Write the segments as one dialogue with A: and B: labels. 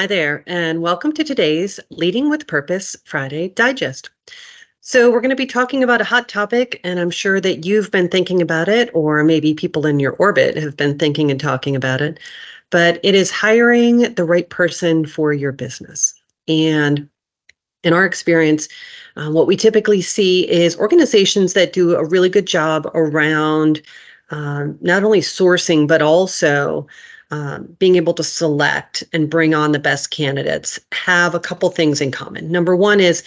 A: Hi there, and welcome to today's Leading with Purpose Friday Digest. So, we're going to be talking about a hot topic, and I'm sure that you've been thinking about it, or maybe people in your orbit have been thinking and talking about it. But it is hiring the right person for your business. And in our experience, what we typically see is organizations that do a really good job around not only sourcing, but also being able to select and bring on the best candidates have a couple things in common. Number one is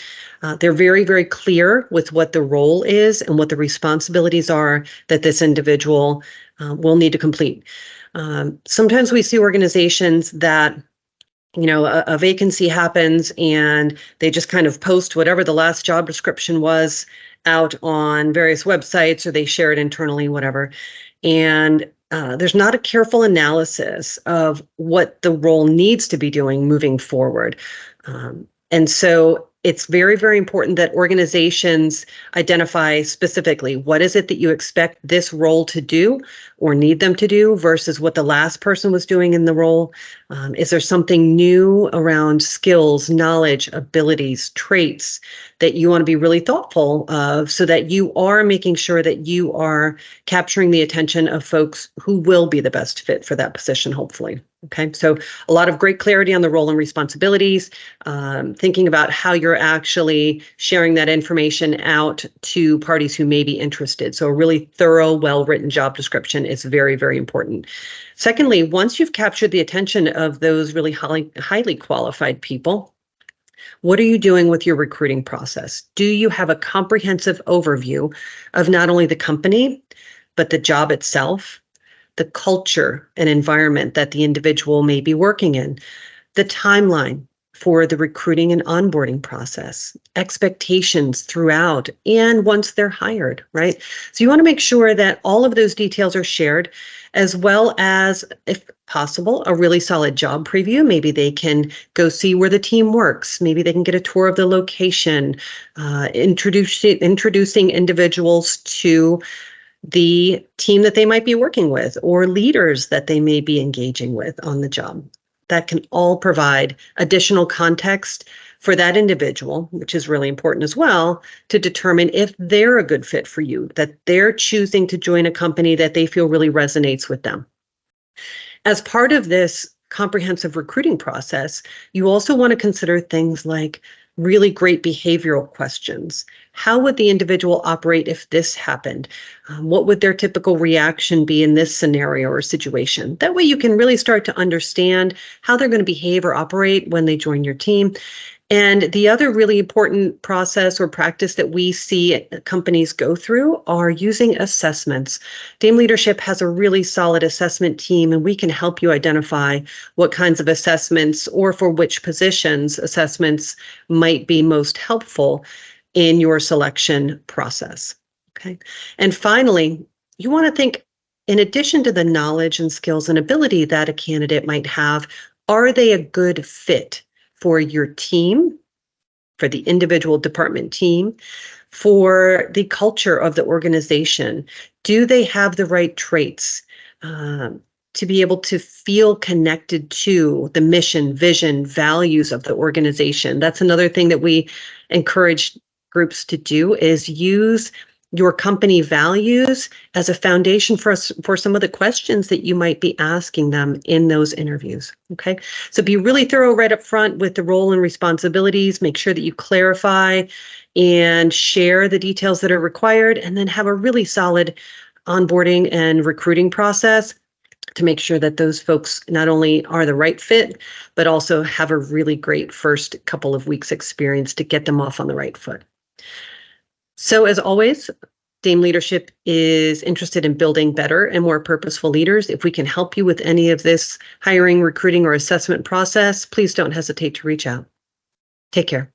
A: they're very, very clear with what the role is and what the responsibilities are that this individual will need to complete. Sometimes we see organizations that a vacancy happens and they just kind of post whatever the last job description was out on various websites, or they share it internally, whatever. And there's not a careful analysis of what the role needs to be doing moving forward. And so it's very, very important that organizations identify specifically what is it that you expect this role to do or need them to do versus what the last person was doing in the role. Is there something new around skills, knowledge, abilities, traits that you want to be really thoughtful of so that you are making sure that you are capturing the attention of folks who will be the best fit for that position, hopefully. Okay, so a lot of great clarity on the role and responsibilities, thinking about how you're actually sharing that information out to parties who may be interested. So a really thorough, well-written job description is very, very important. Secondly, once you've captured the attention of those really highly qualified people, what are you doing with your recruiting process? Do you have a comprehensive overview of not only the company, but the job itself, the culture and environment that the individual may be working in, the timeline for the recruiting and onboarding process, expectations throughout and once they're hired, right? So you want to make sure that all of those details are shared, as well as, if possible, a really solid job preview. Maybe they can go see where the team works. Maybe they can get a tour of the location, introducing individuals to the team that they might be working with or leaders that they may be engaging with on the job. That can all provide additional context for that individual, which is really important as well, to determine if they're a good fit for you, that they're choosing to join a company that they feel really resonates with them. As part of this comprehensive recruiting process, you also want to consider things like really great behavioral questions. How would the individual operate if this happened? What would their typical reaction be in this scenario or situation? That way you can really start to understand how they're going to behave or operate when they join your team. And the other really important process or practice that we see companies go through are using assessments. Dame Leadership has a really solid assessment team, and we can help you identify what kinds of assessments or for which positions assessments might be most helpful in your selection process. Okay. And finally, you want to think, in addition to the knowledge and skills and ability that a candidate might have, are they a good fit for your team, for the individual department team, for the culture of the organization? Do they have the right traits to be able to feel connected to the mission, vision, values of the organization? That's another thing that we encourage groups to do, is use your company values as a foundation for some of the questions that you might be asking them in those interviews. Okay, so be really thorough right up front with the role and responsibilities. Make sure that you clarify and share the details that are required, and then have a really solid onboarding and recruiting process to make sure that those folks not only are the right fit, but also have a really great first couple of weeks experience to get them off on the right foot. So as always, Dame Leadership is interested in building better and more purposeful leaders. If we can help you with any of this hiring, recruiting, or assessment process, please don't hesitate to reach out. Take care.